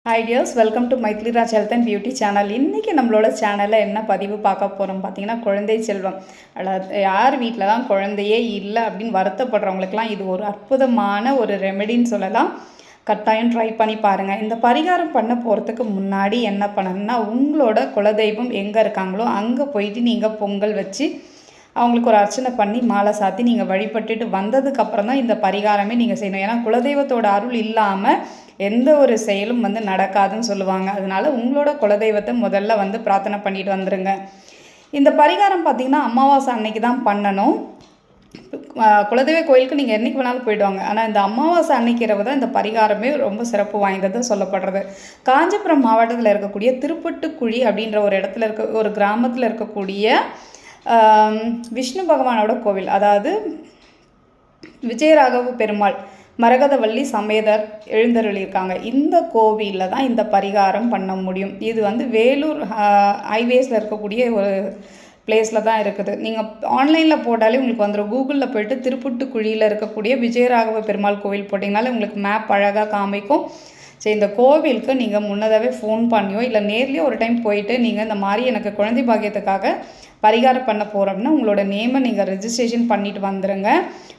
Hi tears, welcome to Mythili Raj health and beauty channel. இன்றைக்கி நம்மளோட சேனலில் என்ன பதிவு பார்க்க போகிறோம் பார்த்தீங்கன்னா, குழந்தை செல்வம். யார் வீட்டிலலாம் குழந்தையே இல்லை அப்படின்னு வருத்தப்படுறவங்களுக்குலாம் இது ஒரு அற்புதமான ஒரு ரெமெடின்னு சொல்லலாம். கட்டாயம் ட்ரை பண்ணி பாருங்கள். இந்த பரிகாரம் பண்ண போகிறதுக்கு முன்னாடி என்ன பண்ணணும்னா, உங்களோட குலதெய்வம் எங்கே இருக்காங்களோ அங்கே போயிட்டு நீங்கள் பொங்கல் வச்சு அவங்களுக்கு ஒரு அர்ச்சனை பண்ணி மாலை சாத்தி நீங்கள் வழிபட்டுட்டு வந்ததுக்கப்புறம் தான் இந்த பரிகாரமே நீங்கள் செய்யணும். ஏன்னா குலதெய்வத்தோட அருள் இல்லாமல் எந்த ஒரு செயலும் நடக்காதுன்னு சொல்லுவாங்க. அதனால் உங்களோட குலதெய்வத்தை முதல்ல பிரார்த்தனை பண்ணிட்டு வந்துடுங்க. இந்த பரிகாரம் பார்த்திங்கன்னா அமாவாசை அன்னைக்கு தான் பண்ணணும். குலதெய்வ கோயிலுக்கு நீங்கள் என்றைக்கு வேணாலும் போயிடுவாங்க. ஆனால் இந்த அமாவாசை அன்னைக்கு இரவு தான் இந்த பரிகாரமே ரொம்ப சிறப்பு வாய்ந்தது சொல்லப்படுறது. காஞ்சிபுரம் மாவட்டத்தில் இருக்கக்கூடிய திருப்பட்டுக்குழி அப்படின்ற ஒரு இடத்துல ஒரு கிராமத்தில் இருக்கக்கூடிய விஷ்ணு பகவானோட கோவில், அதாவது விஜயராகவ பெருமாள் மரகதவள்ளி சமேதர் எழுந்தருளியிருக்காங்க. இந்த கோவிலில் தான் இந்த பரிகாரம் பண்ண முடியும். இது வேலூர் ஹைவேஸில் இருக்கக்கூடிய ஒரு பிளேஸில் தான் இருக்குது. நீங்கள் ஆன்லைனில் போட்டாலே உங்களுக்கு வந்துடும். கூகுளில் போய்ட்டு திருப்புட்டுக்குழியில் இருக்கக்கூடிய விஜயராகவ பெருமாள் கோவில் போட்டிங்கனாலே உங்களுக்கு மேப் அழகாக காமிக்கும். சரி, இந்த கோவிலுக்கு நீங்கள் முன்னதாகவே ஃபோன் பண்ணியோ இல்லை நேர்லேயோ ஒரு டைம் போயிட்டு நீங்கள் இந்த மாதிரி எனக்கு குழந்தை பாக்கியத்துக்காக பரிகாரம் பண்ண போகிறோம்னா உங்களோட நேமை நீங்கள் ரெஜிஸ்ட்ரேஷன் பண்ணிவிட்டு வந்துடுங்க.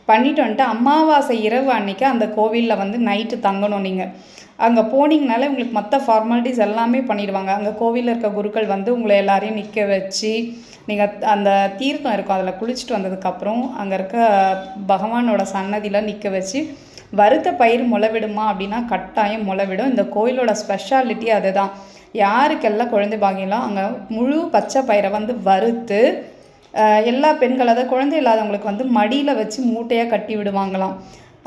பண்ணிவிட்டு வந்துட்டு அமாவாசை இரவு அன்றைக்கி அந்த கோவிலில் நைட்டு தங்கணும். நீங்கள் அங்கே போனீங்கனாலே உங்களுக்கு மற்ற ஃபார்மாலிட்டிஸ் எல்லாமே பண்ணிவிடுவாங்க. அங்கே கோவிலில் இருக்க குருக்கள் உங்களை எல்லாரையும் நிற்க வச்சு நீங்கள் அந்த தீர்த்தம் இருக்கும் அதில் குளிச்சுட்டு வந்ததுக்கப்புறம் அங்கே இருக்க பகவானோட சன்னதியில் நிற்க வச்சு வறுத்த பயிர் முளைவிடுமா அப்படின்னா கட்டாயம் முளைவிடும். இந்த கோயிலோட ஸ்பெஷாலிட்டி அதுதான். யாருக்கெல்லாம் குழந்தை பாக்கியெல்லாம் அங்கே முழு பச்சை பயிரை வறுத்து எல்லா பெண்கள், அதாவது குழந்தை இல்லாதவங்களுக்கு மடியில் வச்சு மூட்டையாக கட்டி விடுவாங்களாம்.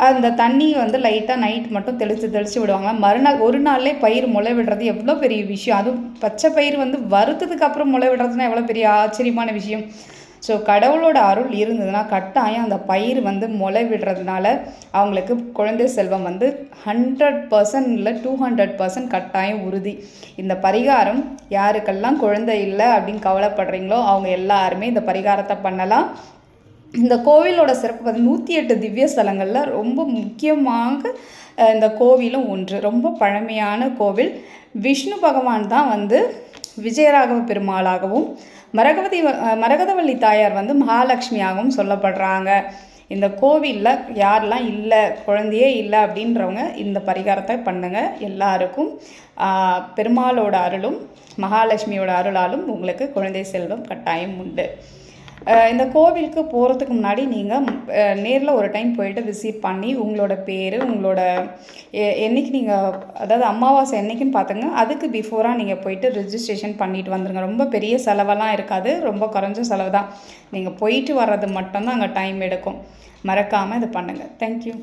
அந்த தண்ணி லைட்டாக நைட் மட்டும் தெளித்து விடுவாங்களாம். மறுநாள் ஒரு நாள்லேயே பயிர் முளை விடுறது எவ்வளோ பெரிய விஷயம். அதுவும் பச்சை பயிர் வறுத்ததுக்கு அப்புறம் முளை விடுறதுன்னா எவ்வளோ பெரிய ஆச்சரியமான விஷயம். ஸோ கடவுளோட அருள் இருந்ததுன்னா கட்டாயம் அந்த பயிர் முளை விடுறதுனால அவங்களுக்கு குழந்தை செல்வம் 100% இல்லை 200% கட்டாயம் உறுதி. இந்த பரிகாரம் யாருக்கெல்லாம் குழந்தை இல்லை அப்படின்னு கவலைப்படுறீங்களோ அவங்க எல்லாருமே இந்த பரிகாரத்தை பண்ணலாம். இந்த கோவிலோட சிறப்பு 108 திவ்ய ஸ்தலங்களில் ரொம்ப முக்கியமாக இந்த கோவிலும் ஒன்று. ரொம்ப பழமையான கோவில். விஷ்ணு பகவான் தான் விஜயராகவ பெருமாளாகவும் மரகதவள்ளி தாயார் மகாலட்சுமியாகவும் சொல்லப்படுறாங்க. இந்த கோவிலில் யாரெல்லாம் இல்லை, குழந்தையே இல்லை அப்படின்றவங்க இந்த பரிகாரத்தை பண்ணுங்கள். எல்லாருக்கும் பெருமாளோட அருளும் மகாலட்சுமியோட அருளாலும் உங்களுக்கு குழந்தை செல்வம் கட்டாயம் உண்டு. இந்த கோவிலுக்கு போகிறதுக்கு முன்னாடி நீங்கள் நேரில் ஒரு டைம் போயிட்டு விசிட் பண்ணி உங்களோட பேர், உங்களோட என்றைக்கு நீங்கள், அதாவது அமாவாசை என்றைக்குன்னு பார்த்துங்க, அதுக்கு பிஃபோராக நீங்கள் போயிட்டு ரிஜிஸ்ட்ரேஷன் பண்ணிட்டு வந்துடுங்க. ரொம்ப பெரிய செலவெல்லாம் இருக்காது, ரொம்ப குறைஞ்ச செலவு தான். நீங்கள் போயிட்டு வர்றது மட்டும்தான் அங்கே டைம் எடுக்கும். மறக்காமல் இது பண்ணுங்கள். தேங்க்யூ.